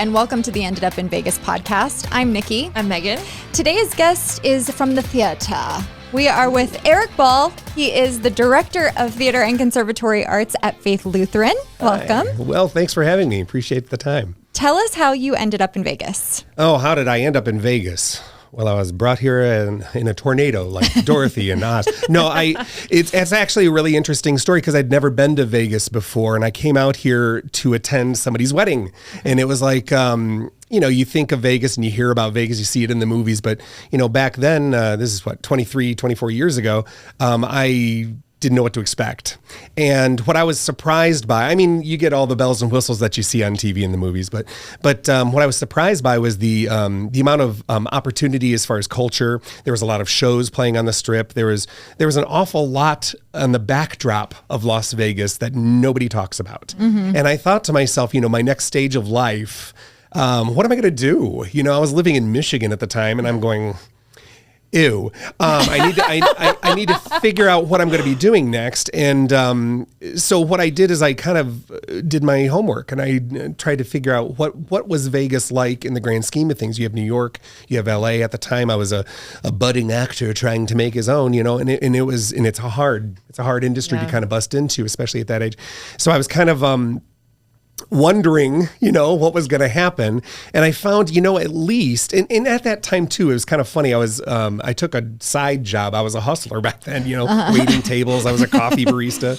and welcome to the Ended Up in Vegas podcast. I'm Nikki. I'm Megan. Today's guest is from the theater. We are with Erik Ball. He is the Director of Theater and Conservatory Arts at Faith Lutheran. Welcome. Hi. Well, thanks for having me. Appreciate the time. Tell us how you ended up in Vegas. Oh, how did I end up in Vegas? Well, I was brought here in a tornado like Dorothy and Oz. No, it's actually a really interesting story because I'd never been to Vegas before, and I came out here to attend somebody's wedding. And it was like, you think of Vegas and you hear about Vegas, you see it in the movies. But, back then, this is 24 years ago, I didn't know what to expect. And what I was surprised by, you get all the bells and whistles that you see on TV in the movies, but what I was surprised by was the amount of opportunity as far as culture. There was a lot of shows playing on the Strip. There was an awful lot on the backdrop of Las Vegas that nobody talks about. Mm-hmm. And I thought to myself, my next stage of life, what am I going to do? I was living in Michigan at the time, and I'm going, ew. I need to figure out what I'm going to be doing next. And so what I did is I kind of did my homework, and I tried to figure out what was Vegas like in the grand scheme of things. You have New York, you have LA. At the time, I was a budding actor trying to make his own, and it's a hard industry to kind of bust into, especially at that age. So I was kind of wondering, what was going to happen. And I found, at least, and at that time too, it was kind of funny. I took a side job. I was a hustler back then, waiting tables. I was a coffee barista.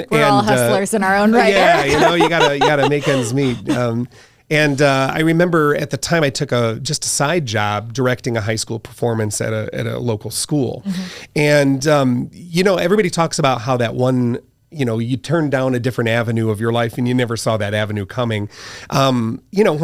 We're all hustlers in our own right. Yeah, you gotta make ends meet. And I remember at the time I took just a side job directing a high school performance at a local school. Mm-hmm. And, everybody talks about how that one, you turn down a different avenue of your life and you never saw that avenue coming. When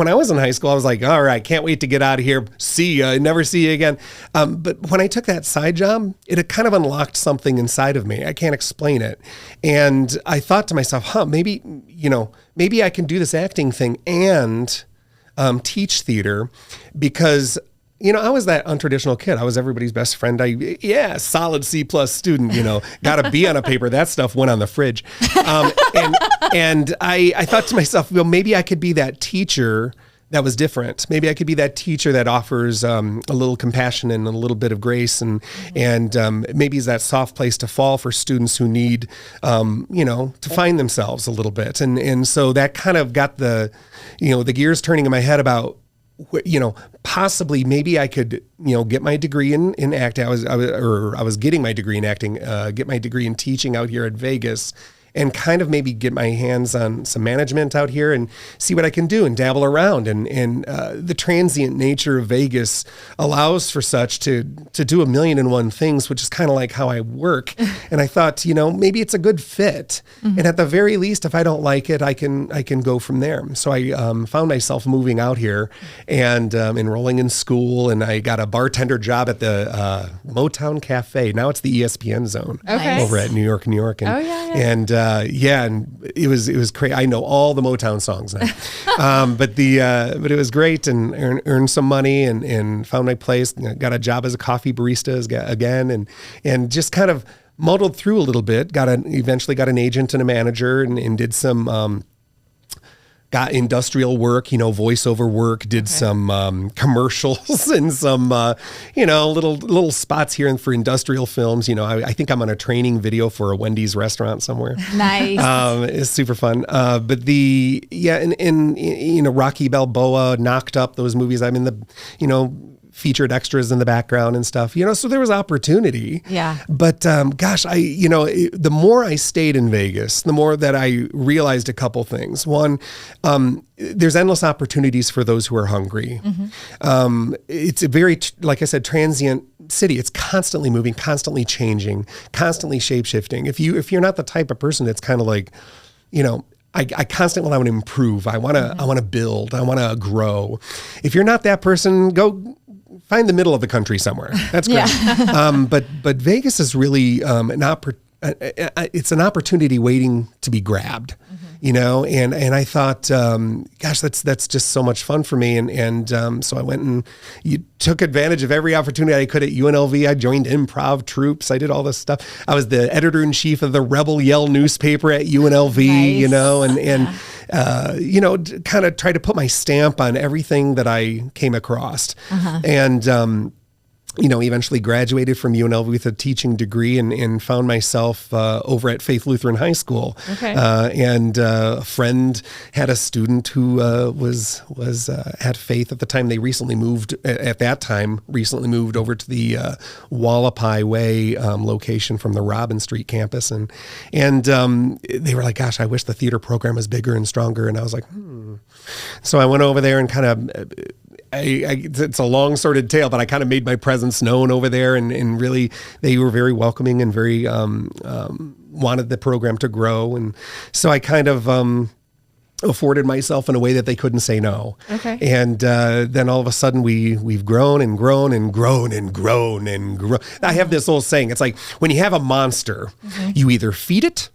I was in high school, I was like, all right, can't wait to get out of here. See ya, never see you again. But when I took that side job, it had kind of unlocked something inside of me. I can't explain it. And I thought to myself, maybe I can do this acting thing and teach theater, because I was that untraditional kid. I was everybody's best friend. Solid C+ student, got a B on a paper. That stuff went on the fridge. And I thought to myself, well, maybe I could be that teacher that was different. Maybe I could be that teacher that offers a little compassion and a little bit of grace, and maybe is that soft place to fall for students who need, to find themselves a little bit. And so that kind of got the gears turning in my head about, possibly maybe I could, get my degree in acting. I was getting my degree in acting, get my degree in teaching out here at Vegas, and kind of maybe get my hands on some management out here and see what I can do and dabble around. And the transient nature of Vegas allows for such to do 1,000,001 things, which is kind of like how I work. And I thought, maybe it's a good fit. Mm-hmm. And at the very least, if I don't like it, I can go from there. So I found myself moving out here and enrolling in school. And I got a bartender job at the Motown Cafe. Now it's the ESPN Zone over at New York. And and it was crazy. I know all the Motown songs now, but it was great, and earned some money and found my place. Got a job as a coffee barista again, and just kind of muddled through a little bit. Eventually got an agent and a manager, and did some. Got industrial work, voiceover work, did some commercials and some, little spots here for industrial films. I think I'm on a training video for a Wendy's restaurant somewhere. Nice. It's super fun. But Rocky Balboa, Knocked Up, those movies, I'm in the, featured extras in the background and stuff, so there was opportunity. Yeah. But the more I stayed in Vegas, the more that I realized a couple things. One, there's endless opportunities for those who are hungry. Mm-hmm. It's a very, like I said, transient city. It's constantly moving, constantly changing, constantly shape-shifting. If you're not the type of person that's kind of like, I constantly want to improve. I want to build. I want to grow. If you're not that person, go find the middle of the country somewhere. That's great. Yeah. But Vegas is really an it's an opportunity waiting to be grabbed. You know, and I thought, gosh, that's just so much fun for me. And so I went and took advantage of every opportunity I could at UNLV. I joined improv troops. I did all this stuff. I was the editor-in-chief of the Rebel Yell newspaper at UNLV, Nice. you know, you know, kind of try to put my stamp on everything that I came across. And, you know, eventually graduated from UNLV with a teaching degree and found myself over at Faith Lutheran High School. And a friend had a student who was at Faith at the time. They recently moved over to the Wallapai Way location from the Robin Street campus. And they were like, gosh, I wish the theater program was bigger and stronger. And I was like, So I went over there and kind of... it's a long sorted tale, but I kind of made my presence known over there, and really they were very welcoming and very wanted the program to grow, and so I kind of afforded myself in a way that they couldn't say no. And then all of a sudden we've grown and grown and grown and grown and grown. I have this old saying. It's like when you have a monster, you either feed it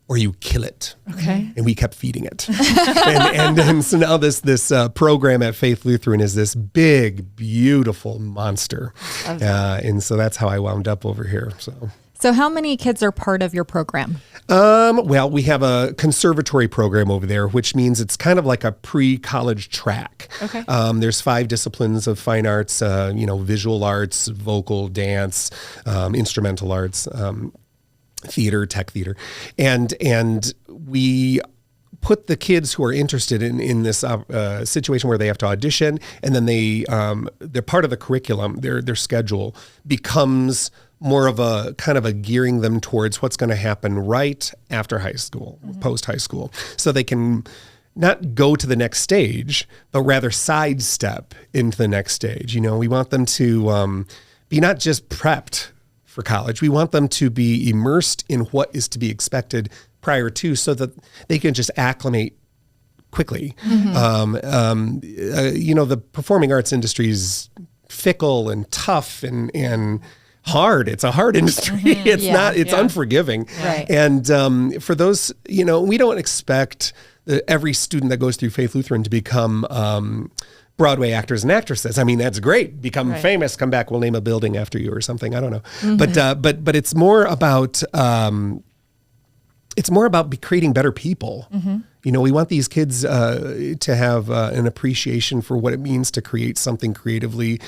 or you kill it. And we kept feeding it. and so now this program at Faith Lutheran is this big, beautiful monster. And so that's how I wound up over here. So how many kids are part of your program? Well, we have a conservatory program over there, which means it's kind of like a pre-college track. There's 5 disciplines of fine arts, you know, visual arts, vocal, dance, instrumental arts, theater, tech theater. And we put the kids who are interested in this situation where they have to audition, and then they're part of the curriculum. Their schedule becomes more of a kind of a gearing them towards what's going to happen right after high school, post high school, so they can not go to the next stage, but rather sidestep into the next stage. You know, we want them to be not just prepped for college. We want them to be immersed in what is to be expected prior to, so that they can just acclimate quickly. You know, the performing arts industry is fickle and tough and hard. It's a hard industry. It's unforgiving. And for those, you know, we don't expect every student that goes through Faith Lutheran to become Broadway actors and actresses. I mean, that's great. Become famous, come back, we'll name a building after you or something. I don't know. But it's more about creating better people. You know, we want these kids to have an appreciation for what it means to create something creatively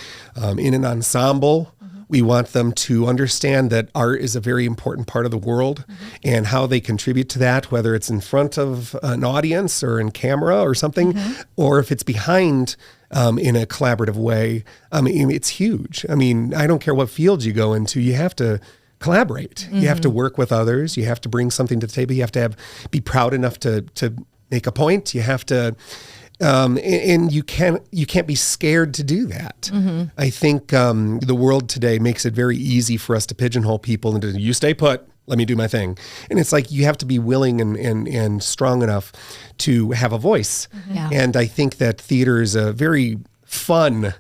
in an ensemble. We want them to understand that art is a very important part of the world and how they contribute to that, whether it's in front of an audience or in camera or something, or if it's behind in a collaborative way. I mean, it's huge. I mean, I don't care what field you go into, you have to collaborate. You have to work with others. You have to bring something to the table. You have to be proud enough to make a point. You have to... and you can't be scared to do that. I think the world today makes it very easy for us to pigeonhole people into, you stay put, let me do my thing. And it's like you have to be willing and strong enough to have a voice. And I think that theater is a very fun,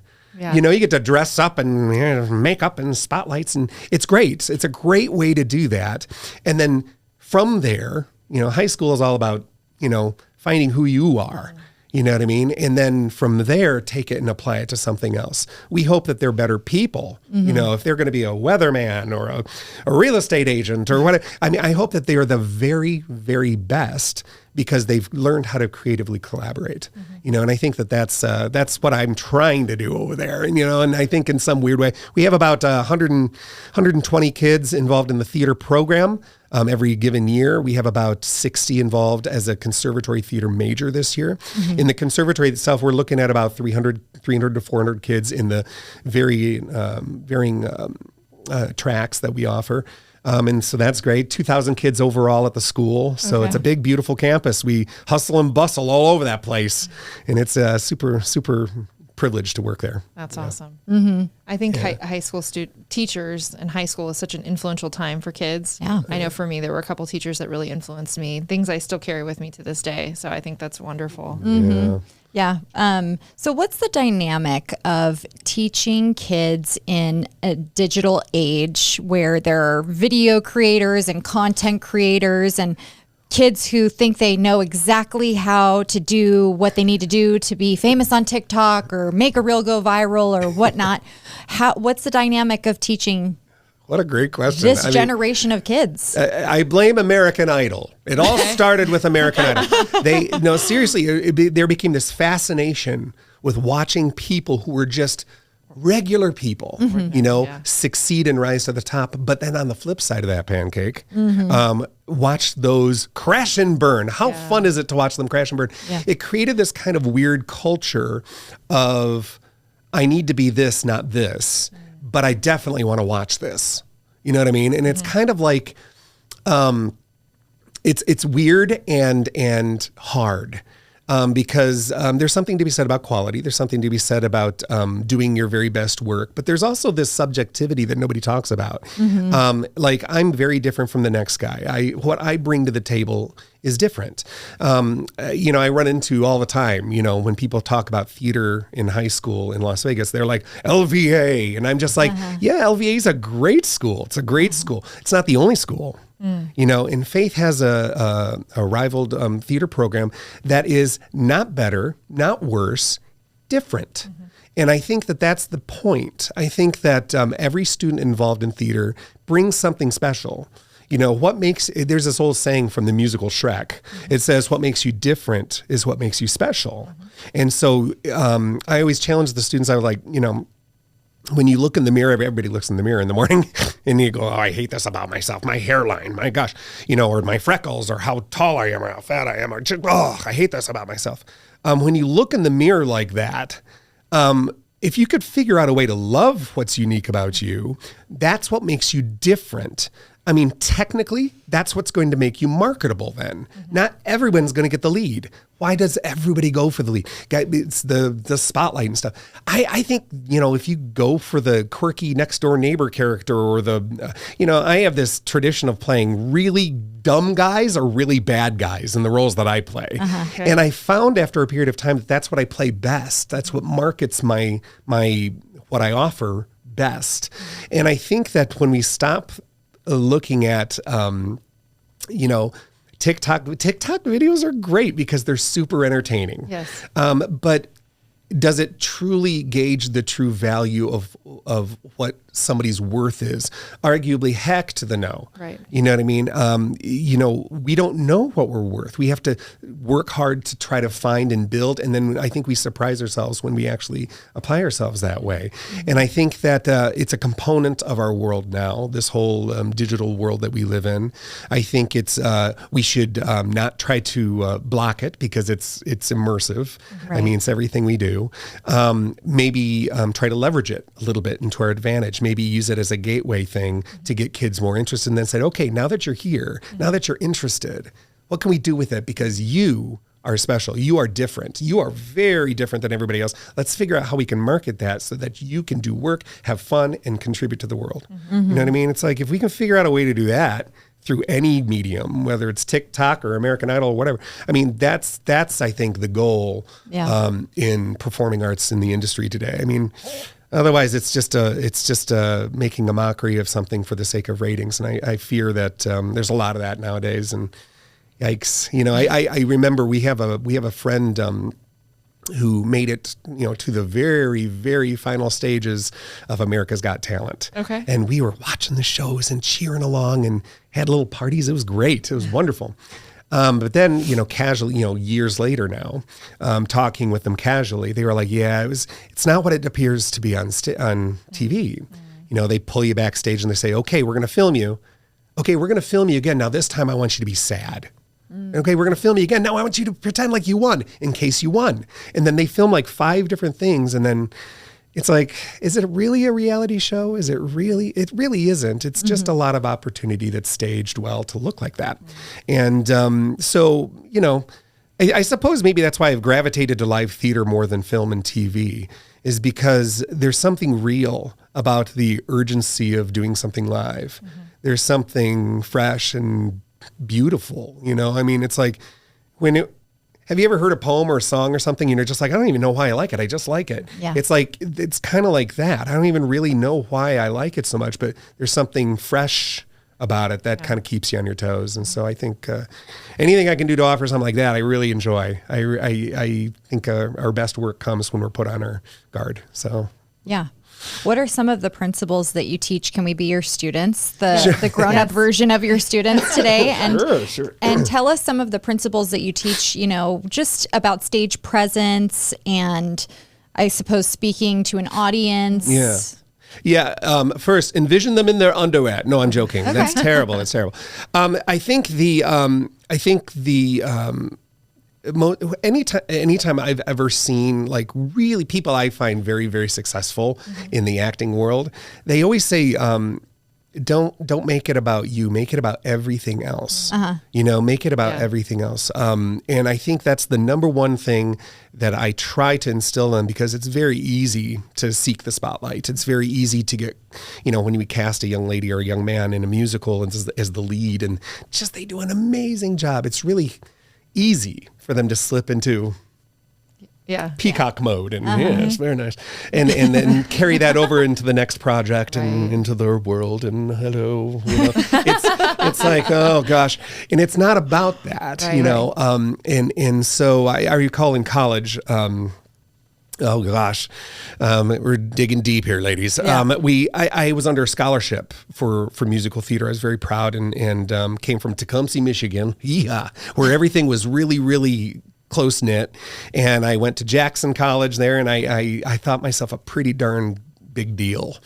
you know, you get to dress up and makeup and spotlights, and it's great. It's a great way to do that. And then from there, you know, high school is all about, you know, finding who you are. You know what I mean? And then from there, take it and apply it to something else. We hope that they're better people. You know, if they're going to be a weatherman or a real estate agent or whatever. I mean, I hope that they are the very, very best because they've learned how to creatively collaborate. You know, and I think that that's what I'm trying to do over there. And, you know, and I think in some weird way, we have about 120 kids involved in the theater program. Every given year, we have about 60 involved as a conservatory theater major this year. In the conservatory itself, we're looking at about 300 to 400 kids in the varying tracks that we offer. And so that's great. 2,000 kids overall at the school. So it's a big, beautiful campus. We hustle and bustle all over that place. And it's super, super privileged to work there. That's awesome. I think high school teachers and high school is such an influential time for kids. I know for me, there were a couple teachers that really influenced me, things I still carry with me to this day. So I think that's wonderful. Yeah. So what's the dynamic of teaching kids in a digital age where there are video creators and content creators and kids who think they know exactly how to do what they need to do to be famous on TikTok or make a reel go viral or whatnot? What's the dynamic of teaching What a great question. this generation of kids? I blame American Idol. It all started with American Idol. Seriously, there became this fascination with watching people who were just regular people, succeed and rise to the top. But then on the flip side of that pancake, watch those crash and burn. How fun is it to watch them crash and burn? Yeah. It created this kind of weird culture of, I need to be this, not this. But I definitely want to watch this. You know what I mean? And it's kind of like, it's weird and hard. Because there's something to be said about quality. There's something to be said about doing your very best work. But there's also this subjectivity that nobody talks about. Like, I'm very different from the next guy. What I bring to the table is different. I run into all the time, when people talk about theater in high school in Las Vegas, they're like, LVA. And I'm just like, yeah, LVA is a great school. It's a great school. It's not the only school. And Faith has a rivaled theater program that is not better, not worse, different. And I think that that's the point. I think that every student involved in theater brings something special. There's this old saying from the musical Shrek. It says, what makes you different is what makes you special. And so I always challenge the students. I was like, when you look in the mirror, everybody looks in the mirror in the morning and you go, oh, I hate this about myself. My hairline, my gosh, or my freckles, or how tall I am, or how fat I am, or I hate this about myself. When you look in the mirror like that, if you could figure out a way to love what's unique about you, that's what makes you different. I mean, technically, that's what's going to make you marketable then. Not everyone's going to get the lead. Why does everybody go for the lead? It's the spotlight and stuff. I think, if you go for the quirky next door neighbor character or I have this tradition of playing really dumb guys or really bad guys in the roles that I play. Okay. And I found after a period of time that that's what I play best. That's what markets my what I offer best. And I think that when we stop looking at, TikTok videos are great because they're super entertaining. Yes. But does it truly gauge the true value of what somebody's worth is? Arguably, heck to the no. Right. You know what I mean? We don't know what we're worth. We have to work hard to try to find and build. And then I think we surprise ourselves when we actually apply ourselves that way. And I think that it's a component of our world now, this whole digital world that we live in. I think we should not try to block it because it's immersive. Right. I mean, it's everything we do. Maybe try to leverage it a little bit into our advantage. Maybe use it as a gateway thing to get kids more interested, and then say, okay, now that you're here, now that you're interested, what can we do with it? Because you are special. You are different. You are very different than everybody else. Let's figure out how we can market that so that you can do work, have fun, and contribute to the world. You know what I mean? It's like, if we can figure out a way to do that through any medium, whether it's TikTok or American Idol or whatever. I mean, that's I think the goal in performing arts in the industry today. I mean, otherwise it's just making a mockery of something for the sake of ratings. And I fear that there's a lot of that nowadays. And yikes, I remember we have a friend who made it, to the very, very final stages of America's Got Talent. Okay. And we were watching the shows and cheering along and had little parties. It was great. It was wonderful. But then, casually, years later now, talking with them casually, they were like, yeah, it's not what it appears to be on TV. They pull you backstage and they say, okay, we're going to film you. Okay, we're going to film you again. Now, this time I want you to be sad. Okay, we're going to film you again. Now I want you to pretend like you won in case you won. And then they film like 5 different things. And then it's like, is it really a reality show? Is it really? It really isn't. It's just a lot of opportunity that's staged well to look like that. And so, I suppose maybe that's why I've gravitated to live theater more than film and TV, is because there's something real about the urgency of doing something live. There's something fresh and beautiful, I mean, it's like have you ever heard a poem or a song or something? And you're just like, I don't even know why I like it. I just like it. Yeah. It's like, it's kind of like that. I don't even really know why I like it so much, but there's something fresh about it that kind of keeps you on your toes. And so I think anything I can do to offer something like that, I really enjoy. I think our best work comes when we're put on our guard. So yeah. What are some of the principles that you teach? Can we be your students, the grown-up version of your students today? And Sure. And tell us some of the principles that you teach, just about stage presence and I suppose speaking to an audience. Yeah. First, envision them in their underwear. No, I'm joking. Okay. That's terrible. That's terrible. I think anytime I've ever seen like really people I find very, very successful in the acting world, they always say, don't make it about you, make it about everything else. Make it about everything else. And I think that's the number one thing that I try to instill in, because it's very easy to seek the spotlight. It's very easy to get, when we cast a young lady or a young man in a musical as the lead, and just they do an amazing job. It's really easy for them to slip into peacock mode, and it's very nice, and then carry that over into the next project and into their world, and hello, it's like, oh gosh, and it's not about that, and so I recall in college, oh gosh, we're digging deep here, ladies. I was under a scholarship for musical theater. I was very proud, and came from Tecumseh, Michigan, where everything was really, really close knit. And I went to Jackson College there, and I thought myself a pretty darn big deal.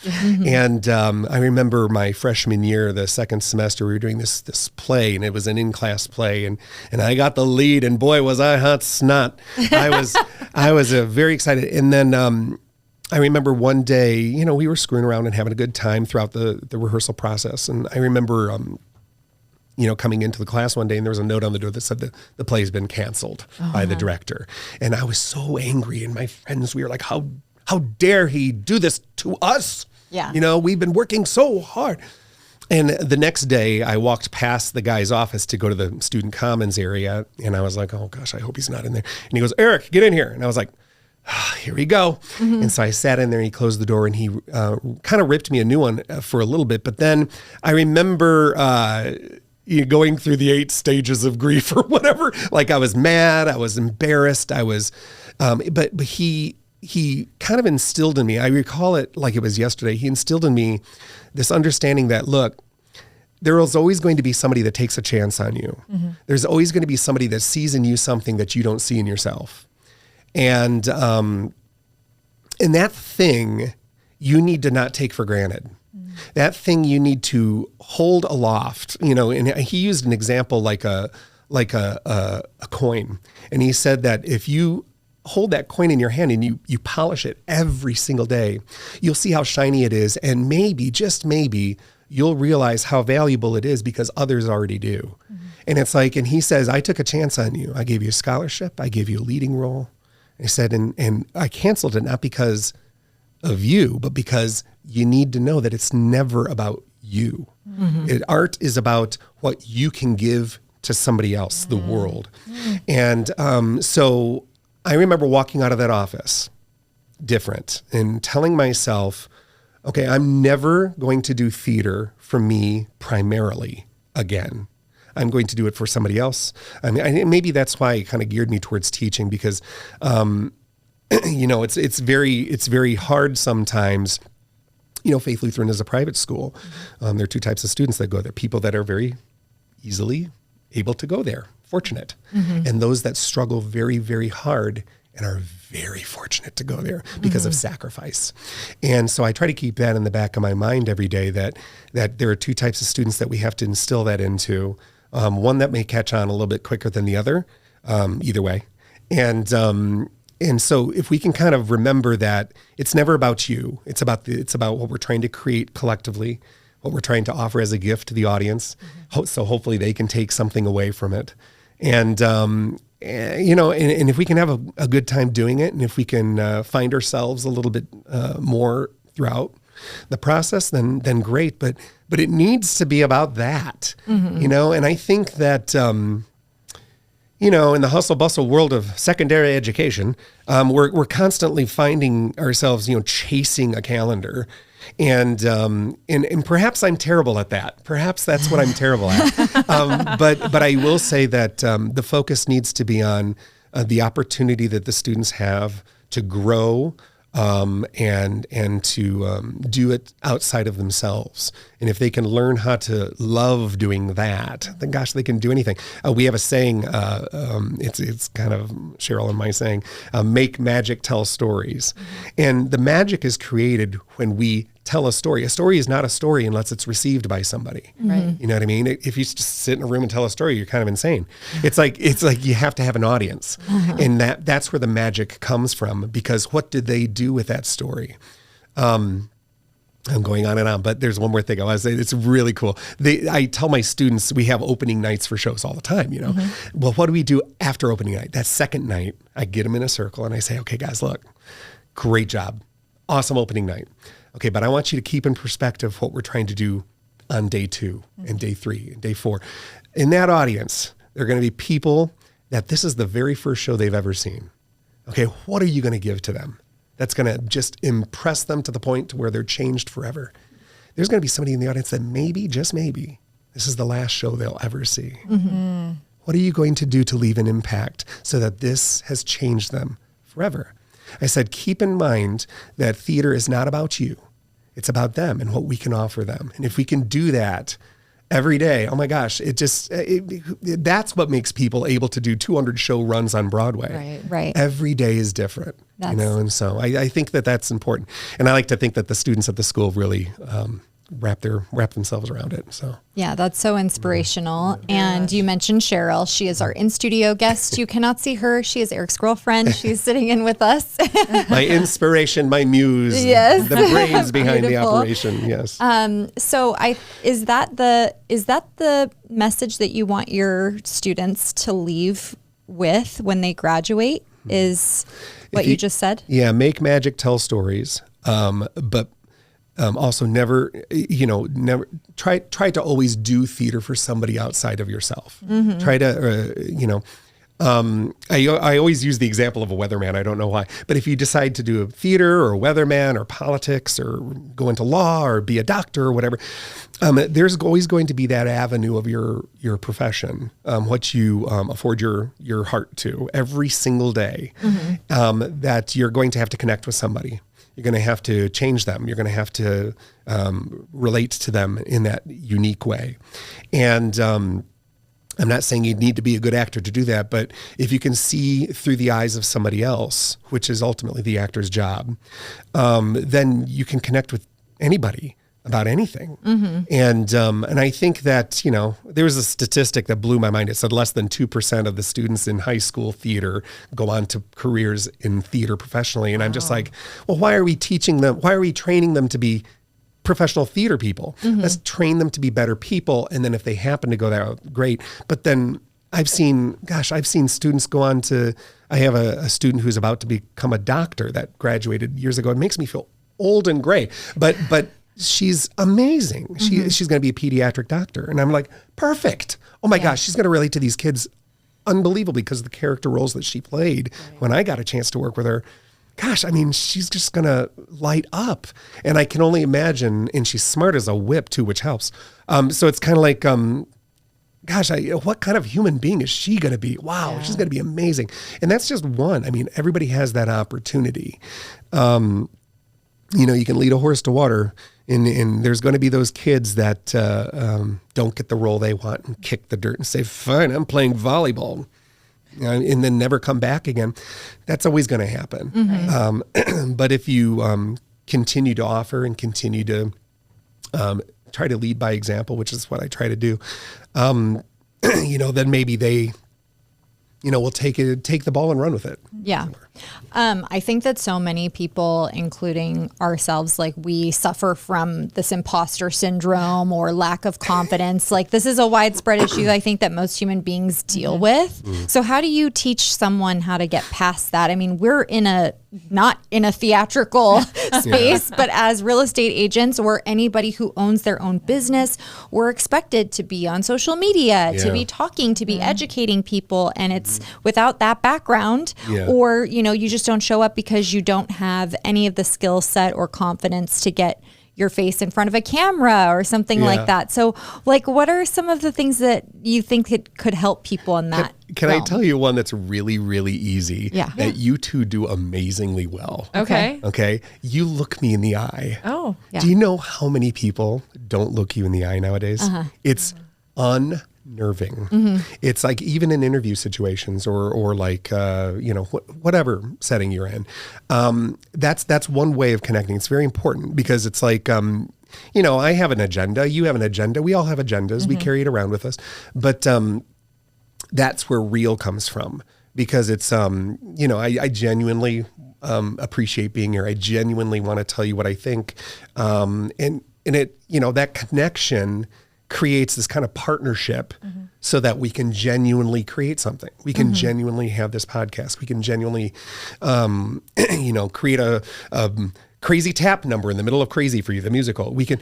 And I remember my freshman year, the second semester, we were doing this play, and it was an in-class play, and I got the lead, and boy, was I hot snot. I was very excited. And then I remember one day, we were screwing around and having a good time throughout the rehearsal process. And I remember coming into the class one day, and there was a note on the door that said that the play's been canceled by the director. And I was so angry, and my friends, we were like, how dare he do this to us? Yeah. We've been working so hard. And the next day I walked past the guy's office to go to the student commons area. And I was like, oh gosh, I hope he's not in there. And he goes, Eric, get in here. And I was like, here we go. And so I sat in there, and he closed the door, and he kind of ripped me a new one for a little bit. But then I remember going through the 8 stages of grief or whatever. Like I was mad, I was embarrassed, I was, but he kind of instilled in me, I recall it like it was yesterday, he instilled in me this understanding that, look, there is always going to be somebody that takes a chance on you. There's always going to be somebody that sees in you something that you don't see in yourself. And that thing you need to not take for granted. That thing you need to hold aloft, and he used an example like a coin. And he said that if you hold that coin in your hand and you polish it every single day, you'll see how shiny it is. And maybe, just maybe, you'll realize how valuable it is because others already do. And it's like, and he says, I took a chance on you. I gave you a scholarship. I gave you a leading role. And he said, and I canceled it not because of you, but because you need to know that it's never about you. Art is about what you can give to somebody else, the world. And so I remember walking out of that office different and telling myself, okay, I'm never going to do theater for me primarily again. I'm going to do it for somebody else. I mean, maybe that's why it kind of geared me towards teaching, because it's very hard sometimes. Faith Lutheran is a private school. There are 2 types of students that go there. People that are very easily able to go there, fortunate. And those that struggle very, very hard and are very fortunate to go there because of sacrifice. And so I try to keep that in the back of my mind every day, that there are 2 types of students that we have to instill that into. One that may catch on a little bit quicker than the other, either way. And so if we can kind of remember that it's never about you, it's about what we're trying to create collectively, what we're trying to offer as a gift to the audience. So hopefully they can take something away from it. And if we can have a good time doing it, and if we can find ourselves a little bit more throughout the process, then great. But it needs to be about that, And I think that, in the hustle bustle world of secondary education, we're constantly finding ourselves, chasing a calendar. And perhaps I'm terrible at that. Perhaps that's what I'm terrible at. But I will say that the focus needs to be on the opportunity that the students have to grow and to do it outside of themselves. And if they can learn how to love doing that, then gosh, they can do anything. We have a saying, it's kind of Cheryl and my saying, make magic, tell stories. And the magic is created when we tell a story. A story is not a story unless it's received by somebody. Right. You know what I mean? If you just sit in a room and tell a story, you're kind of insane. It's like you have to have an audience. And that's where the magic comes from, because what did they do with that story? I'm going on and on, but there's one more thing I want to say. It's really cool. I tell my students, we have opening nights for shows all the time, Well, what do we do after opening night? That second night, I get them in a circle and I say, okay, guys, look, great job. Awesome opening night. Okay, but I want you to keep in perspective what we're trying to do on day 2 and day 3 and day 4. In that audience, there are going to be people that this is the very first show they've ever seen. Okay, what are you going to give to them that's going to just impress them to the point to where they're changed forever? There's going to be somebody in the audience that maybe, just maybe, this is the last show they'll ever see. Mm-hmm. What are you going to do to leave an impact so that this has changed them forever? I said, keep in mind that theater is not about you. It's about them and what we can offer them. And if we can do that every day, oh my gosh, that's what makes people able to do 200 show runs on Broadway. Right. Every day is different, and so I think that that's important. And I like to think that the students at the school really wrap themselves around it. So yeah, that's so inspirational. And you mentioned Cheryl. She is our in-studio guest. You cannot see her. She is Erik's girlfriend. She's sitting in with us. My inspiration, my muse. Yes. The brains behind the operation. Yes. So is that the message that you want your students to leave with when they graduate? Is what you just said? Yeah, make magic, tell stories. But also never try to always do theater for somebody outside of yourself. Mm-hmm. Try to, I always use the example of a weatherman. I don't know why, but if you decide to do a theater or a weatherman or politics or go into law or be a doctor or whatever, there's always going to be that avenue of your profession, what you afford your heart to every single day, that you're going to have to connect with somebody. You're going to have to change them. You're going to have to relate to them in that unique way. And I'm not saying you need to be a good actor to do that, but if you can see through the eyes of somebody else, which is ultimately the actor's job, then you can connect with anybody about anything. Mm-hmm. And I think that, there was a statistic that blew my mind. It said less than 2% of the students in high school theater go on to careers in theater professionally. And I'm just like, well, why are we teaching them? Why are we training them to be professional theater people? Mm-hmm. Let's train them to be better people. And then if they happen to go there, great. But then I've seen students go on to, I have a student who's about to become a doctor that graduated years ago. It makes me feel old and gray, but she's amazing. She's going to be a pediatric doctor. And I'm like, perfect. Oh my gosh, she's going to relate to these kids unbelievably because of the character roles that she played when I got a chance to work with her. Gosh, I mean, she's just going to light up. And I can only imagine, and she's smart as a whip too, which helps. So it's kind of like, what kind of human being is she going to be? Wow, she's going to be amazing. And that's just one. I mean, everybody has that opportunity. You can lead a horse to water, and there's going to be those kids that don't get the role they want and kick the dirt and say, fine, I'm playing volleyball, and then never come back again. That's always going to happen. Mm-hmm. But if you continue to offer and continue to try to lead by example, which is what I try to do, then maybe they will take the ball and run with it. Yeah. I think that so many people, including ourselves, like we suffer from this imposter syndrome or lack of confidence. Like this is a widespread issue I think that most human beings deal with. So how do you teach someone how to get past that? I mean, we're not in a theatrical space, but as real estate agents or anybody who owns their own business, we're expected to be on social media, to be talking, to be educating people. And it's without that background or, you just don't show up because you don't have any of the skill set or confidence to get your face in front of a camera or something like that. So like, what are some of the things that you think it could help people in that? Can I tell you one that's really, really easy that you two do amazingly well? Okay. You look me in the eye. Oh, Do you know how many people don't look you in the eye nowadays? It's unnerving. It's like even in interview situations or like, whatever setting you're in. That's one way of connecting. It's very important because it's like, I have an agenda. You have an agenda. We all have agendas. We carry it around with us. But that's where real comes from because it's, I genuinely appreciate being here. I genuinely want to tell you what I think. And it, that connection creates this kind of partnership so that we can genuinely create something. We can genuinely have this podcast. We can genuinely, create a crazy tap number in the middle of Crazy for You, the musical. We can,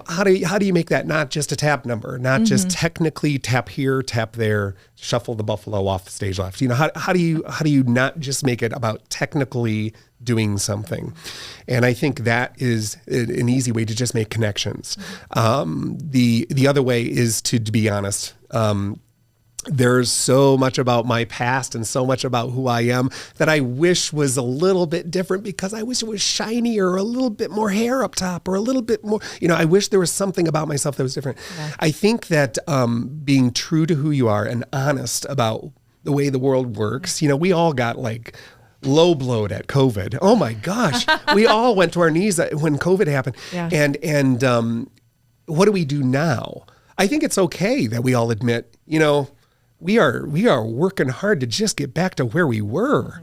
how do you make that not just a tap number, not just technically tap here, tap there, shuffle the buffalo off the stage left. How do you not just make it about technically doing something? And I think that is an easy way to just make connections. The other way is to be honest. There's so much about my past and so much about who I am that I wish was a little bit different because I wish it was shinier or a little bit more hair up top or a little bit more, I wish there was something about myself that was different. I think that being true to who you are and honest about the way the world works, we all got like low blowed at COVID. Oh my gosh. We all went to our knees when COVID happened. And what do we do now? I think it's okay that we all admit, we are working hard to just get back to where we were.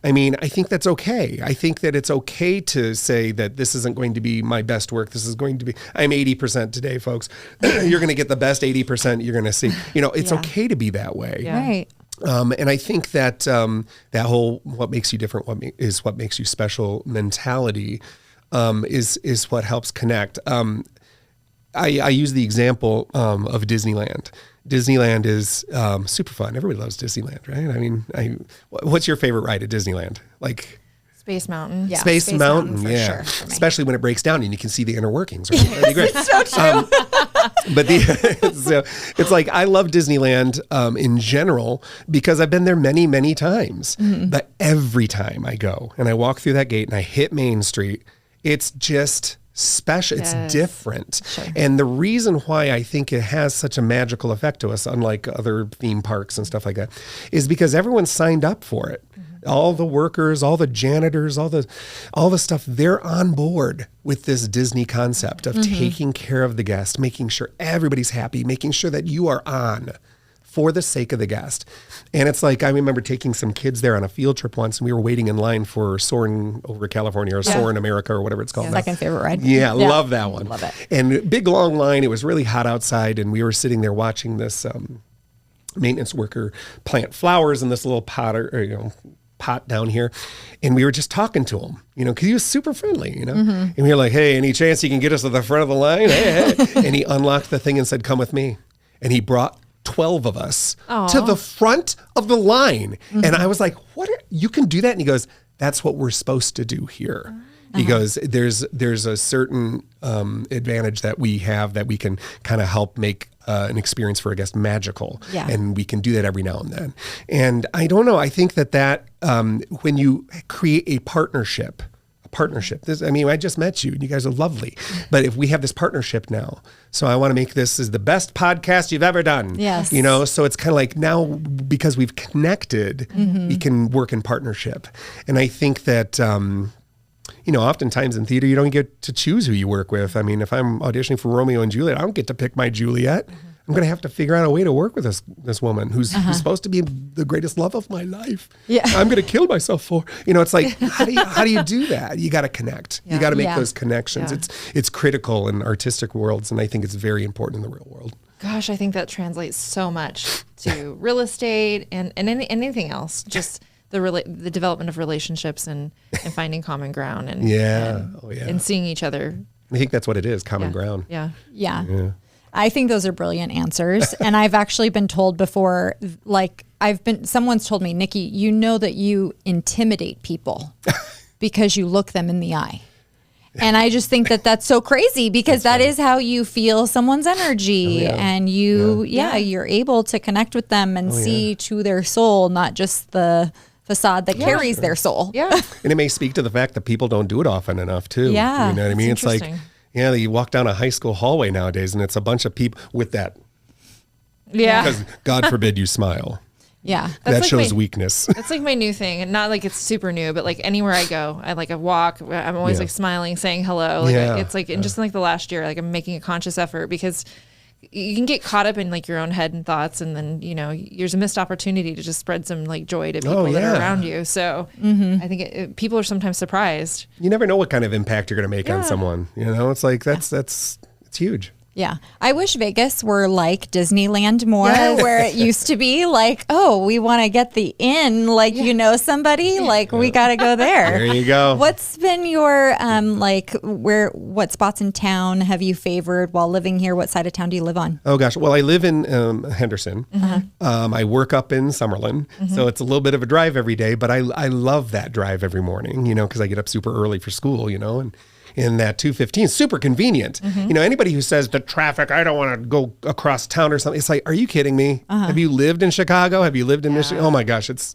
I mean, I think that's okay. I think that it's okay to say that this isn't going to be my best work. This is going to be, I'm 80% today, folks. You're going to get the best 80% you're going to see. It's okay to be that way. Right. And I think that that whole what makes you different, what makes you special mentality is what helps connect. I use the example of Disneyland. Disneyland is super fun. Everybody loves Disneyland, right? I mean, what's your favorite ride at Disneyland? Like Space Mountain. Yeah, Space Mountain, for yeah. Sure, especially when it breaks down and you can see the inner workings. Right? That'd be great. It's so true. But so it's like I love Disneyland in general because I've been there many, many times. But every time I go and I walk through that gate and I hit Main Street, it's just special. It's different. Sure. And the reason why I think it has such a magical effect to us, unlike other theme parks and stuff like that, is because everyone signed up for it. All the workers, all the janitors, all the stuff, they're on board with this Disney concept of taking care of the guest, making sure everybody's happy, making sure that you are on for the sake of the guest. And it's like, I remember taking some kids there on a field trip once and we were waiting in line for Soarin' over California or Soarin' America or whatever it's called. Second favorite ride. Yeah, love that one. Love it. And big long line. It was really hot outside and we were sitting there watching this maintenance worker plant flowers in this little pot pot down here. And we were just talking to him, because he was super friendly, And we were like, hey, any chance you can get us to the front of the line? Hey. And he unlocked the thing and said, come with me. And he brought 12 of us to the front of the line. And I was like, you can do that? And he goes, that's what we're supposed to do here. He goes, there's a certain advantage that we have that we can kind of help make an experience for a guest magical. Yeah. And we can do that every now and then. And I don't know, I think that when you create a partnership, I just met you and you guys are lovely. But if we have this partnership now, so I want to make this is the best podcast you've ever done. Yes. So it's kind of like now because we've connected, we can work in partnership. And I think that, oftentimes in theater, you don't get to choose who you work with. I mean, if I'm auditioning for Romeo and Juliet, I don't get to pick my Juliet. I'm going to have to figure out a way to work with this woman who's supposed to be the greatest love of my life. Yeah. I'm going to kill myself for, it's like, how do you do that? You got to connect. You got to make those connections. Yeah. It's critical in artistic worlds. And I think it's very important in the real world. Gosh, I think that translates so much to real estate and anything else. Just the development of relationships and finding common ground and and seeing each other. I think that's what it is, common ground. Yeah. I think those are brilliant answers. And I've actually been told before, like someone's told me, Nikki, you know that you intimidate people because you look them in the eye. And I just think that that's so crazy because that is how you feel someone's energy and you're able to connect with them and see to their soul, not just the facade that carries their soul. Yeah. And it may speak to the fact that people don't do it often enough too. Yeah. You know what I mean? It's like, interesting. you walk down a high school hallway nowadays and it's a bunch of people with that. Yeah. Because God forbid you smile. Yeah. That like shows weakness. That's like my new thing. And not like it's super new, but like anywhere I go, I walk, I'm always like smiling, saying hello. Like it's like, and just in like the last year, like I'm making a conscious effort because you can get caught up in like your own head and thoughts. And then, there's a missed opportunity to just spread some like joy to people that are around you. So I think people are sometimes surprised. You never know what kind of impact you're going to make on someone. It's like, it's huge. Yeah. I wish Vegas were like Disneyland more, where it used to be like, oh, we want to get the inn, like, somebody, like we got to go there. There you go. What's been your, what spots in town have you favored while living here? What side of town do you live on? Oh gosh. Well, I live in Henderson. I work up in Summerlin. So it's a little bit of a drive every day, but I love that drive every morning, because I get up super early for school, and in that 215, super convenient. Anybody who says the traffic, I don't want to go across town or something. It's like, are you kidding me? Have you lived in Chicago? Have you lived in Michigan? Oh my gosh, it's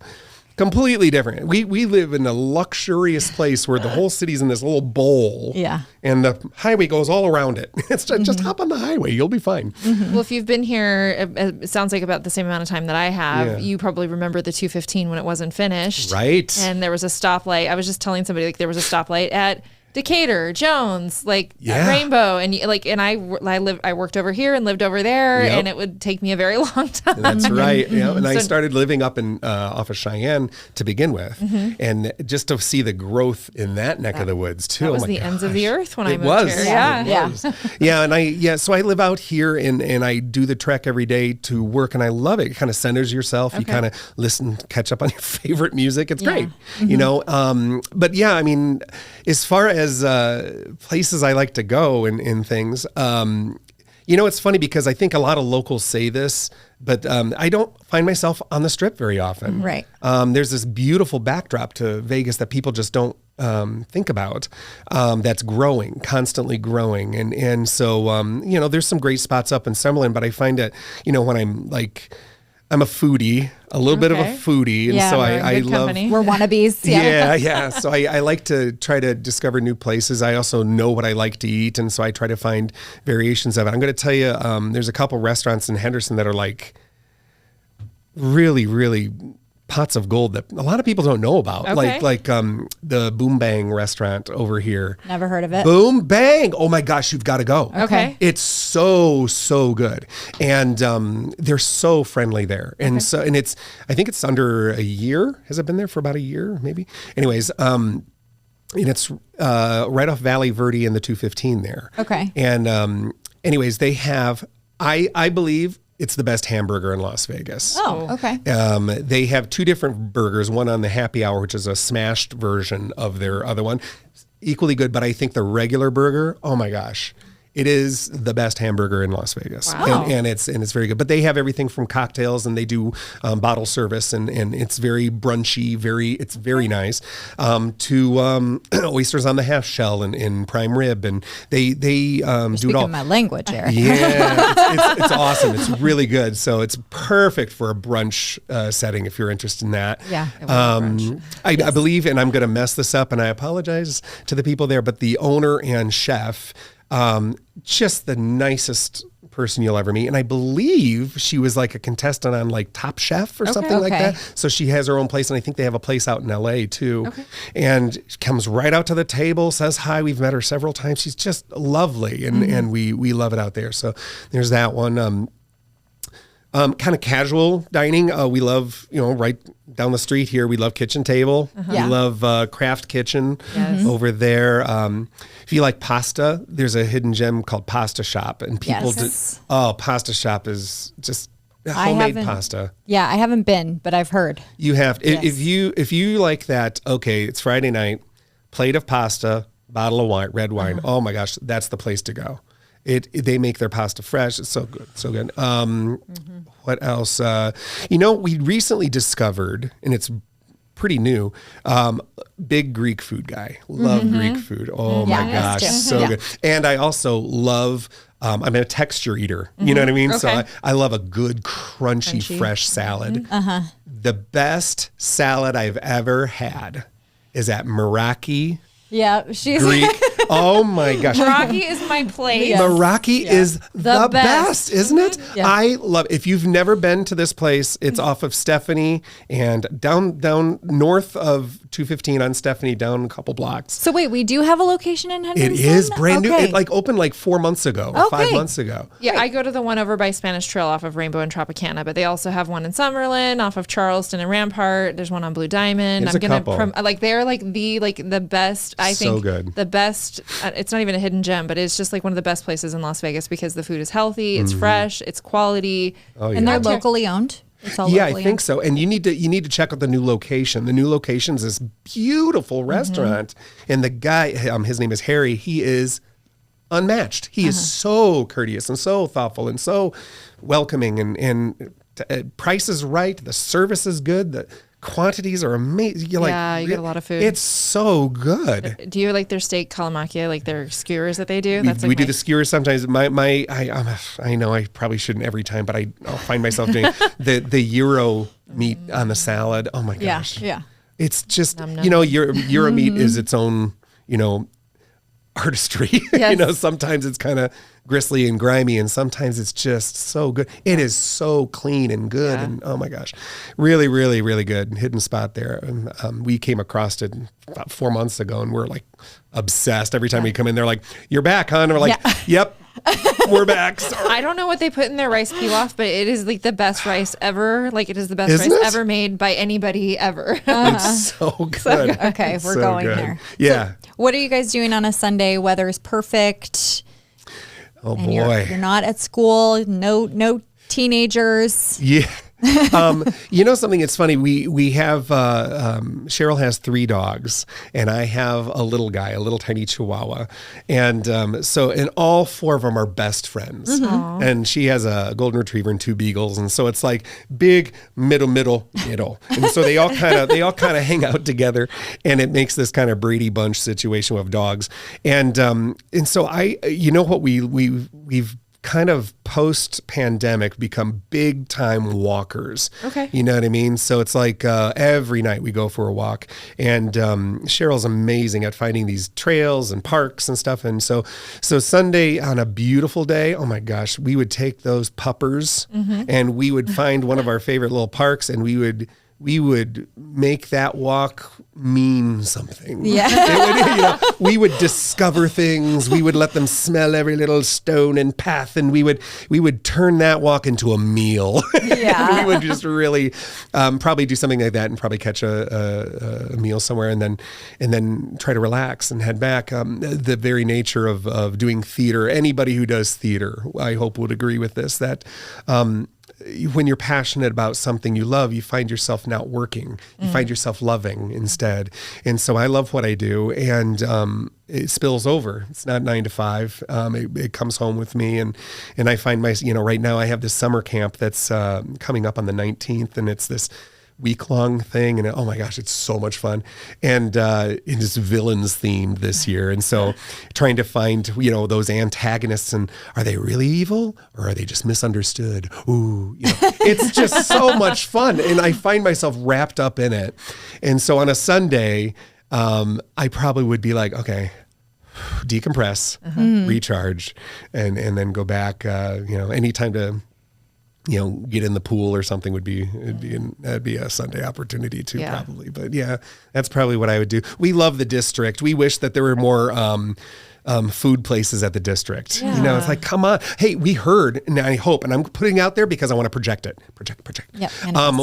completely different. We live in a luxurious place where the whole city's in this little bowl. Yeah. And the highway goes all around it. It's just hop on the highway. You'll be fine. Well, if you've been here, it sounds like about the same amount of time that I have. Yeah. You probably remember the 215 when it wasn't finished. Right. And there was a stoplight. I was just telling somebody like there was a stoplight at Decatur, Jones, Rainbow, and I worked over here and lived over there, and it would take me a very long time. That's right. And I started living up in off of Cheyenne to begin with, and just to see the growth in that neck of the woods too. That was the ends of the earth when I moved here. Yeah. So I live out here and I do the trek every day to work, and I love it. It kind of centers yourself. You kind of listen, catch up on your favorite music. It's great, But yeah, I mean, as far as places I like to go and things, it's funny because I think a lot of locals say this, but I don't find myself on the Strip very often. Right. There's this beautiful backdrop to Vegas that people just don't think about, that's growing, constantly growing. And so, there's some great spots up in Summerlin, but I find that, when I'm a foodie, a little bit of a foodie. And so I love, we're wannabes. Yeah. So I like to try to discover new places. I also know what I like to eat. And so I try to find variations of it. I'm going to tell you, there's a couple restaurants in Henderson that are like really, really pots of gold that a lot of people don't know about. Okay. Like the Boom Bang restaurant over here. Never heard of it. Boom Bang. Oh my gosh, you've got to go. Okay. It's so good. And they're so friendly there. And I think it's under a year. Has it been there for about a year, maybe? Anyways, and it's right off Valley Verde in the 215 there. Okay. And anyways, they have, I believe, it's the best hamburger in Las Vegas. Oh, okay. They have two different burgers, one on the happy hour, which is a smashed version of their other one. Equally good, but I think the regular burger, oh my gosh, it is the best hamburger in Las Vegas. Wow. And it's very good. But they have everything from cocktails, and they do bottle service, and it's very brunchy, it's very nice, to oysters on the half shell and prime rib. And they do it all. My language, Erik. Yeah, it's awesome. It's really good. So it's perfect for a brunch setting if you're interested in that. Yeah. I believe, and I'm going to mess this up, and I apologize to the people there, but the owner and chef, just the nicest person you'll ever meet. And I believe she was like a contestant on like Top Chef or something like that. So she has her own place, and I think they have a place out in LA too. Okay. And she comes right out to the table, says hi. We've met her several times. She's just lovely, and we love it out there. So there's that one. Kind of casual dining. We love, right down the street here, we love Kitchen Table. We love Craft Kitchen over there. If you like pasta, there's a hidden gem called Pasta Shop. And people Pasta Shop is just homemade pasta. Yeah, I haven't been, but I've heard. You have to. If you like that, okay, it's Friday night, plate of pasta, bottle of wine, red wine. Oh my gosh, that's the place to go. They make their pasta fresh. It's so good, so good. What else? We recently discovered, and it's pretty new. Big Greek food guy. Love Greek food. Oh my gosh, so good. And I also love. I'm a texture eater. You know what I mean? Okay. So I love a good crunchy, fresh salad. The best salad I've ever had is at Meraki. Yeah, she's Greek. Oh my gosh. Meraki is my place. Yes. Meraki is the best, isn't it? Yeah. I love If you've never been to this place, it's off of Stephanie and down north of 215 on Stephanie, down a couple blocks. So wait, we do have a location in Henderson? It is brand new. It opened 4 months ago, or 5 months ago. Yeah, I go to the one over by Spanish Trail off of Rainbow and Tropicana, but they also have one in Summerlin, off of Charleston and Rampart. There's one on Blue Diamond. There's a couple. They're the best. I think so good. The best. It's not even a hidden gem, but it's just one of the best places in Las Vegas because the food is healthy, it's fresh, it's quality, and they're locally owned. I think so. And you need to check out the new location. The new location is this beautiful restaurant, and the guy, his name is Harry. He is unmatched. He is so courteous and so thoughtful and so welcoming, and price is right. The service is good. The quantities are amazing. You get a lot of food. It's so good. Do you like their steak calamacchia, like their skewers that they do? We do the skewers sometimes. I know I probably shouldn't every time, but I'll find myself doing the Euro meat on the salad. Oh my gosh. Yeah. It's just, Euro meat is its own, artistry. Yes. Sometimes it's kind of gristly and grimy, and sometimes it's just so good. It is so clean and good, and oh my gosh, really, really, really good. Hidden spot there. And, we came across it about 4 months ago, and we're obsessed. Every time we come in, they're like, "You're back, huh?" And we're like, "Yep." We're back. Sorry. I don't know what they put in their rice pilaf, but it is the best rice ever. It is the best rice ever made by anybody ever. It's so good. Okay, we're going there. Yeah. So what are you guys doing on a Sunday? Weather is perfect. Oh boy. You're not at school. No teenagers. Yeah. Something, it's funny. We have, Cheryl has 3 dogs, and I have a little tiny Chihuahua. And, and all 4 of them are best friends. And she has a golden retriever and 2 beagles. And so it's big, middle. And so they all kind of hang out together, and it makes this kind of Brady Bunch situation with dogs. And so we've kind of post-pandemic become big time walkers. Okay. You know what I mean? So it's every night we go for a walk, and Cheryl's amazing at finding these trails and parks and stuff. And so Sunday on a beautiful day, oh my gosh, we would take those puppers and we would find one of our favorite little parks, and we would make that walk mean something. Yeah. We would discover things. We would let them smell every little stone and path, and we would turn that walk into a meal. Yeah. We would just really probably do something like that, and probably catch a meal somewhere, and then try to relax and head back. The very nature of doing theater. Anybody who does theater, I hope, would agree with this, that when you're passionate about something you love, you find yourself not working. You find yourself loving instead. And so I love what I do, and it spills over. It's not 9 to 5. It comes home with me, and I find right now I have this summer camp that's coming up on the 19th, and it's this week-long thing, and oh my gosh, it's so much fun. And it is villains themed this year, and so trying to find those antagonists, and are they really evil or are they just misunderstood? Ooh, it's just so much fun, and I find myself wrapped up in it. And so on a Sunday, I probably would be like, okay, decompress, recharge, and then go back. Anytime to get in the pool or something that'd be a Sunday opportunity too, probably. But yeah, that's probably what I would do. We love the district. We wish that there were more food places at the district. It's like, come on. Hey, we heard, and I hope, and I'm putting it out there because I want to project it. Project. Yep.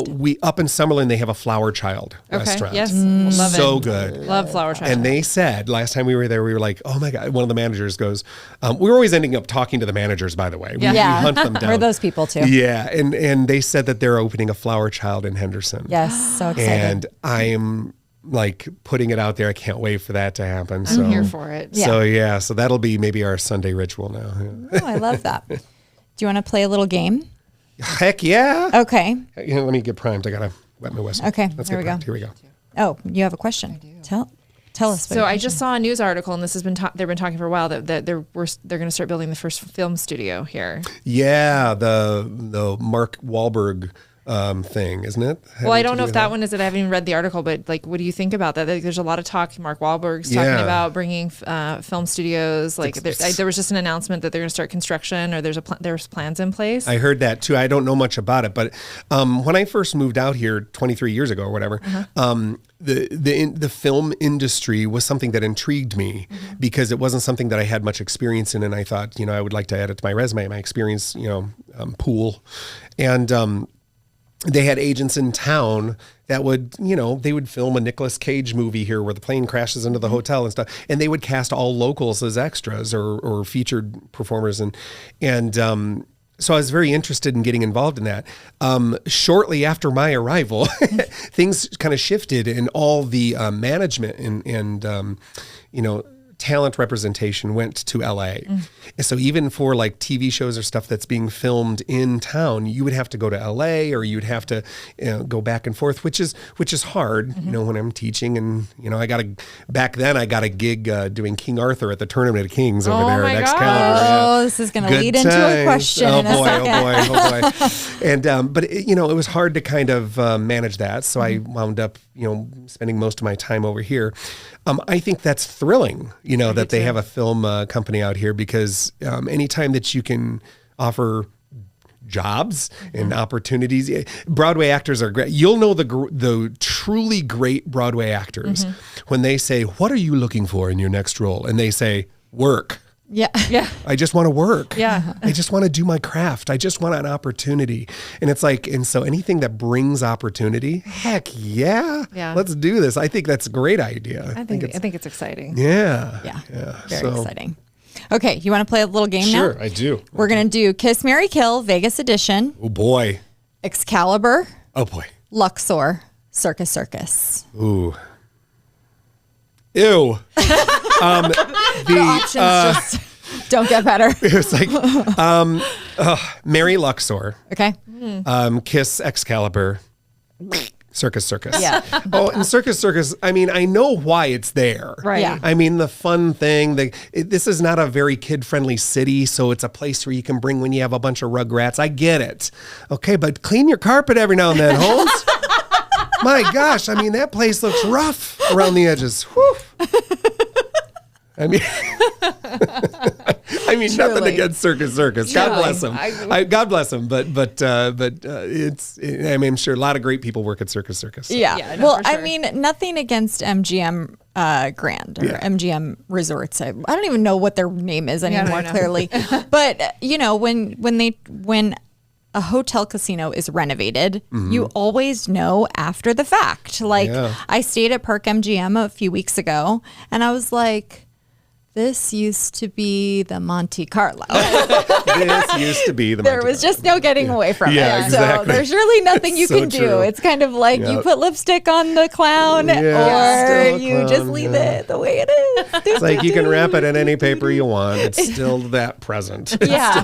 We up in Summerlin, they have a Flower Child restaurant. Yes. Love it. So good. Love Flower Child. And they said last time we were there, we were like, oh my God. One of the managers goes, we were always ending up talking to the managers, by the way. We hunt them down. We're those people too. Yeah. And they said that they're opening a Flower Child in Henderson. Yes. So excited. And I'm like putting it out there. I can't wait for that to happen. I'm here for it. So that'll be maybe our Sunday ritual now. Oh, I love that. Do you want to play a little game? Heck yeah. Okay. Let me get primed. I gotta wet my whistle. Okay. Let's Here get we go. primed. Here we go. Oh, you have a question. Tell us. So I just saw a news article, and this has been they've been talking for a while that they're going to start building the first film studio here. Yeah, the Mark Wahlberg thing, isn't it? Well, I don't know if that one is it. I haven't even read the article, but like, what do you think about that? Like, there's a lot of talk. Mark Wahlberg's talking about bringing film studios. Like, there was just an announcement that they're going to start construction, or there's plans in place. I heard that too. I don't know much about it, but when I first moved out here 23 years ago or whatever, the film industry was something that intrigued me because it wasn't something that I had much experience in, and I thought, I would like to add it to my resume, my experience, pool, and they had agents in town that would, they would film a Nicolas Cage movie here where the plane crashes into the hotel and stuff. And they would cast all locals as extras or featured performers. And so I was very interested in getting involved in that. Shortly after my arrival, things kind of shifted and all the management and talent representation went to LA. And so even for like TV shows or stuff that's being filmed in town, you would have to go to LA or you'd have to go back and forth, which is hard, when I'm teaching. And, back then I got a gig doing King Arthur at the Tournament of Kings over there at Excalibur. Oh, this is going to lead into a question in a second. Oh boy. And, but it was hard to kind of manage that. So I wound up, spending most of my time over here. I think that's thrilling, that they have a film company out here because anytime that you can offer jobs and opportunities, Broadway actors are great. You'll know the truly great Broadway actors when they say, "What are you looking for in your next role?" And they say, "Work." Yeah. I just want to work. Yeah. I just want to do my craft. I just want an opportunity. And it's like, and so anything that brings opportunity, heck yeah. Let's do this. I think that's a great idea. I think it's exciting. Yeah. Very exciting. Okay. You want to play a little game now? Sure, I do. We're going to do Kiss, Marry, Kill, Vegas edition. Oh boy. Excalibur. Oh boy. Luxor. Circus. Ooh. Ew. The options just don't get better. It was like, marry Luxor. Okay. Kiss Excalibur. Circus. Yeah. Oh, and Circus. I mean, I know why it's there. Right. Yeah. I mean, the fun thing, this is not a very kid-friendly city, so it's a place where you can bring when you have a bunch of rugrats. I get it. Okay, but clean your carpet every now and then, Holmes. My gosh, I mean, that place looks rough around the edges. Whew. I mean, nothing against Circus. God bless them. God bless them. But I'm sure a lot of great people work at Circus. Yeah. No, Well, for sure. I mean, nothing against MGM Grand or MGM Resorts. I don't even know what their name is anymore, clearly. But when a hotel casino is renovated, you always know after the fact. Like, I stayed at Park MGM a few weeks ago, and I was like, this used to be the Monte Carlo. This used to be the There was just no getting away from it. Exactly. So there's really nothing you can do. It's kind of like you put lipstick on the clown or you just leave it the way it is. It's like you can wrap it in any paper you want. It's still that present. Yeah.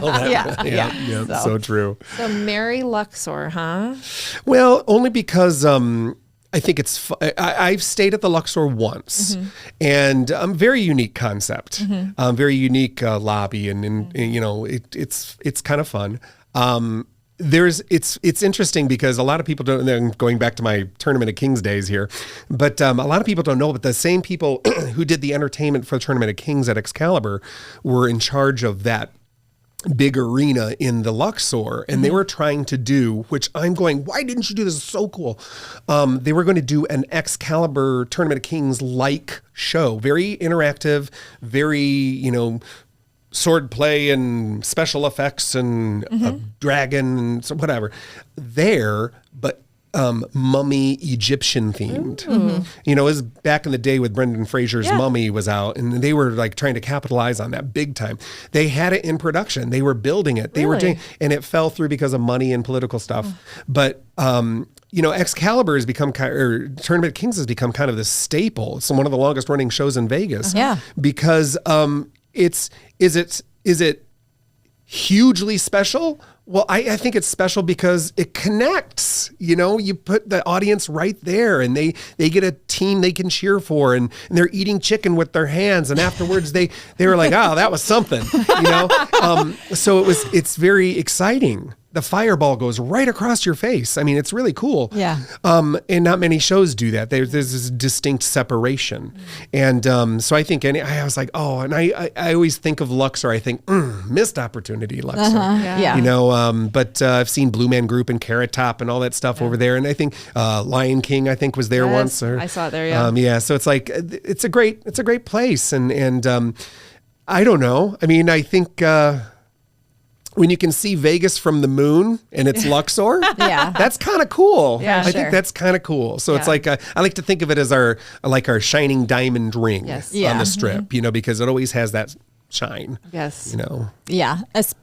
So true. So marry Luxor, huh? Well, only because I think it's. I've stayed at the Luxor once, and very unique concept, very unique lobby, and it's kind of fun. It's interesting because a lot of people don't. And going back to my Tournament of Kings days here, but a lot of people don't know. But the same people who did the entertainment for the Tournament of Kings at Excalibur were in charge of that big arena in the Luxor, and they were trying to do, which I'm going, why didn't you do this? It's so cool. They were going to do an Excalibur Tournament of Kings like show, very interactive, very, sword play and special effects and a dragon and so whatever there, but mummy Egyptian themed. It was back in the day with Brendan Fraser's Mummy was out, and they were like trying to capitalize on that big time. They had it in production. They were building it. They were doing, and it fell through because of money and political stuff. But Excalibur has become Tournament of Kings has become kind of the staple. It's one of the longest running shows in Vegas. Because is it hugely special? Well, I think it's special because it connects. You put the audience right there, and they get a team they can cheer for, and they're eating chicken with their hands, and afterwards they were like, oh, that was something. So it's very exciting. The fireball goes right across your face. I mean, it's really cool. Yeah. And not many shows do that. There's this distinct separation. And so I think I was like, oh, and I always think of Luxor. I think, missed opportunity, Luxor. But I've seen Blue Man Group and Carrot Top and all that stuff over there. And I think Lion King, I think, was there once. I saw it there, so it's like, it's a great place. And I don't know. I mean, I think... when you can see Vegas from the moon and it's Luxor, that's kind of cool. Yeah, I think that's kind of cool. So it's like, I like to think of it as our shining diamond ring on the Strip, because it always has that shine. Yes. Yeah.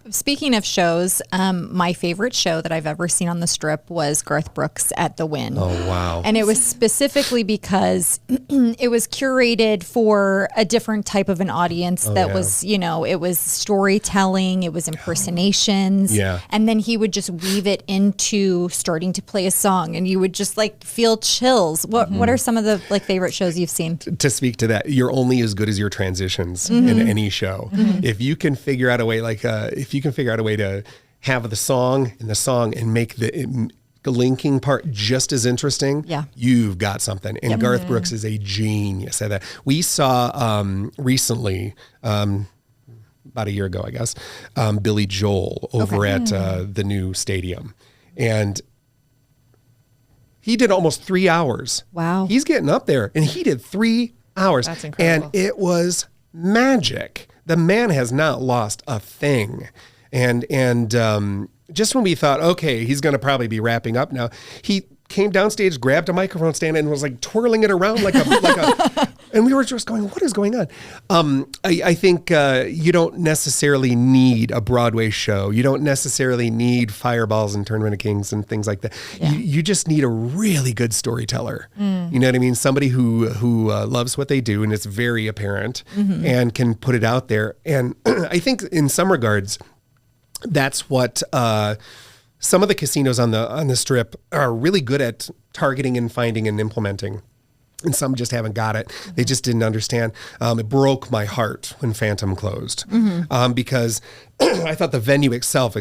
Speaking of shows, my favorite show that I've ever seen on the Strip was Garth Brooks at the Wynn. Oh, wow. And it was specifically because it was curated for a different type of an audience was, it was storytelling, it was impersonations. Yeah. And then he would just weave it into starting to play a song, and you would just feel chills. What are some of the favorite shows you've seen? To speak to that, you're only as good as your transitions in any show. If you can figure out a way, to have the song and make the linking part just as interesting, you've got something. And Garth Brooks is a genius at that. We saw recently, about a year ago, I guess, Billy Joel over at the new stadium. And he did almost 3 hours. Wow. He's getting up there, and he did 3 hours. That's incredible. And it was magic. The man has not lost a thing. And just when we thought, okay, he's going to probably be wrapping up now, he came downstage, grabbed a microphone stand, and was twirling it around like a and we were just going, what is going on? I think you don't necessarily need a Broadway show. You don't necessarily need Fireballs and Tournament of Kings and things like that. Yeah. You just need a really good storyteller. You know what I mean? Somebody who loves what they do, and it's very apparent, and can put it out there. And I think in some regards, that's what some of the casinos on the Strip are really good at targeting and finding and implementing. And some just haven't got it. They just didn't understand. It broke my heart when Phantom closed because I thought the venue itself,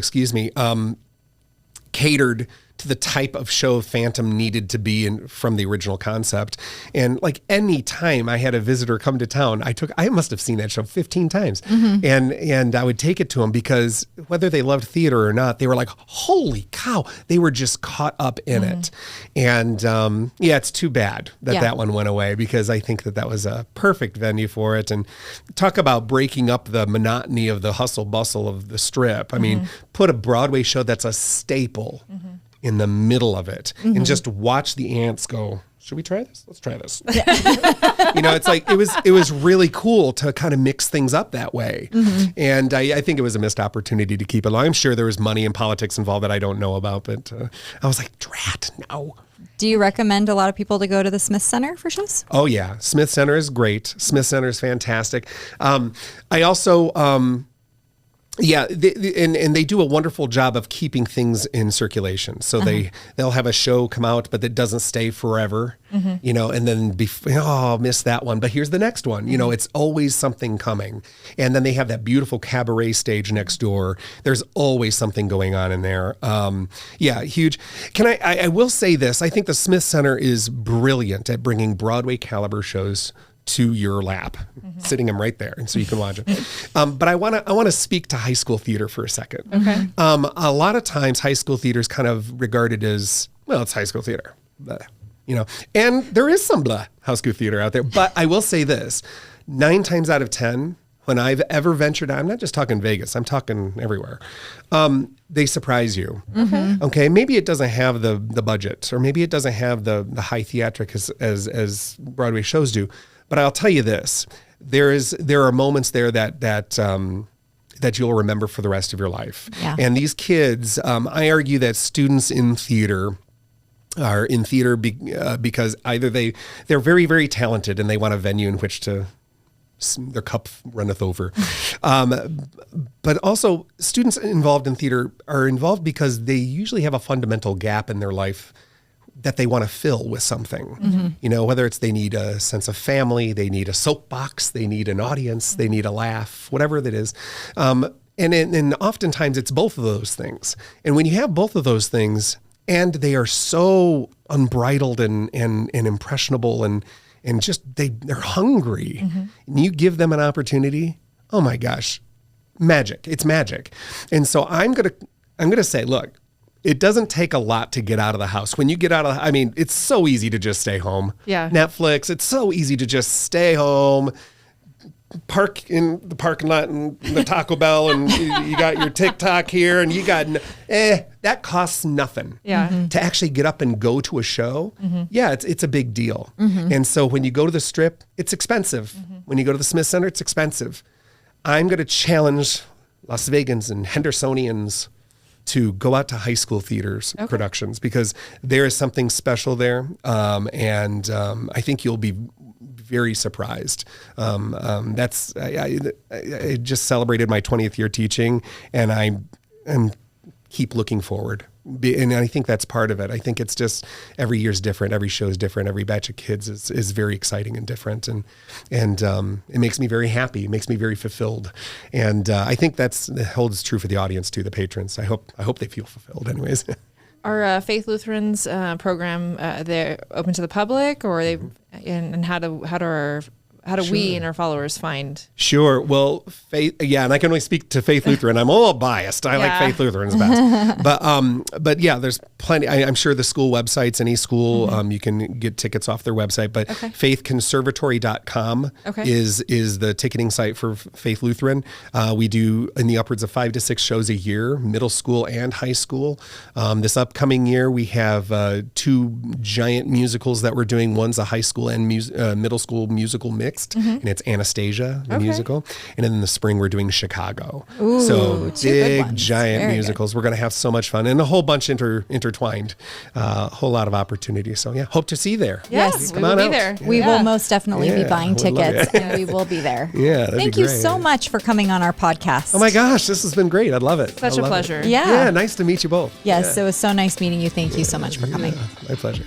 catered to the type of show Phantom needed to be in from the original concept. And any time I had a visitor come to town, I must have seen that show 15 times. And I would take it to them because whether they loved theater or not, they were like, holy cow, they were just caught up in it. And it's too bad that one went away, because I think that was a perfect venue for it. And talk about breaking up the monotony of the hustle bustle of the Strip. I mean, put a Broadway show that's a staple in the middle of it, and just watch the ants go, should we try this? Let's try this. It's it was really cool to kind of mix things up that way. And I think it was a missed opportunity to keep it along. I'm sure there was money and politics involved that I don't know about, but I was like, drat, no. Do you recommend a lot of people to go to the Smith Center for shows? Oh yeah. Smith Center is great. Smith Center is fantastic. I also, and they do a wonderful job of keeping things in circulation. So they'll have a show come out, but it doesn't stay forever, and then miss that one. But here's the next one. It's always something coming. And then they have that beautiful cabaret stage next door. There's always something going on in there. Huge. I will say this. I think the Smith Center is brilliant at bringing Broadway caliber shows to your lap, sitting them right there, and so you can watch it. But I want to speak to high school theater for a second. Okay. A lot of times, high school theater is kind of regarded as, well, it's high school theater, and there is some high school theater out there. But I will say this: 9 times out of 10, when I've ever ventured out, I'm not just talking Vegas, I'm talking everywhere. They surprise you. Okay, maybe it doesn't have the budget, or maybe it doesn't have the high theatric as Broadway shows do. But I'll tell you this: there are moments there that you'll remember for the rest of your life. Yeah. And these kids, I argue that students in theater are in theater because either they're very, very talented and they want a venue in which to their cup runneth over. But also students involved in theater are involved because they usually have a fundamental gap in their life that they want to fill with something, whether it's they need a sense of family, they need a soapbox, they need an audience, they need a laugh, whatever that is. And oftentimes it's both of those things. And when you have both of those things and they are so unbridled and impressionable and just they're hungry, and you give them an opportunity, oh my gosh, magic. It's magic. And so I'm gonna say, look, it doesn't take a lot to get out of the house. When you get out of it's so easy to just stay home. Yeah. Netflix, it's so easy to just stay home, park in the parking lot and the Taco Bell, and you got your TikTok here, and you got, that costs nothing. Yeah. To actually get up and go to a show, it's a big deal. And so when you go to the Strip, it's expensive. When you go to the Smith Center, it's expensive. I'm going to challenge Las Vegans and Hendersonians to go out to high school theaters productions, because there is something special there. And I think you'll be very surprised. I just celebrated my 20th year teaching, and I'm keep looking forward. And I think that's part of it. I think it's just every year's different. Every show is different. Every batch of kids is very exciting and different. And it makes me very happy. It makes me very fulfilled. And I think that holds true for the audience too, the patrons. I hope they feel fulfilled anyways. Are Faith Lutheran's program they're open to the public, or are they? And how do we and our followers find? Sure. Well, Faith, and I can only speak to Faith Lutheran. I'm a little biased. I like Faith Lutheran's best. But yeah, there's plenty. I'm sure the school websites, any school, you can get tickets off their website. But faithconservatory.com is the ticketing site for Faith Lutheran. We do in the upwards of 5 to 6 shows a year, middle school and high school. This upcoming year, we have 2 giant musicals that we're doing. One's a high school and middle school musical mix. And it's Anastasia, the musical. And then in the spring, we're doing Chicago. Ooh, so big, giant Very musicals. Good. We're going to have so much fun, and a whole bunch intertwined, a whole lot of opportunities. So yeah, hope to see you there. Yes, we will be there. We will most definitely be buying tickets, and we will be there. Yeah, thank you so much for coming on our podcast. Oh my gosh, this has been great. I love it. Such a pleasure. Yeah, nice to meet you both. Yes, it was so nice meeting you. Thank you so much for coming. My pleasure.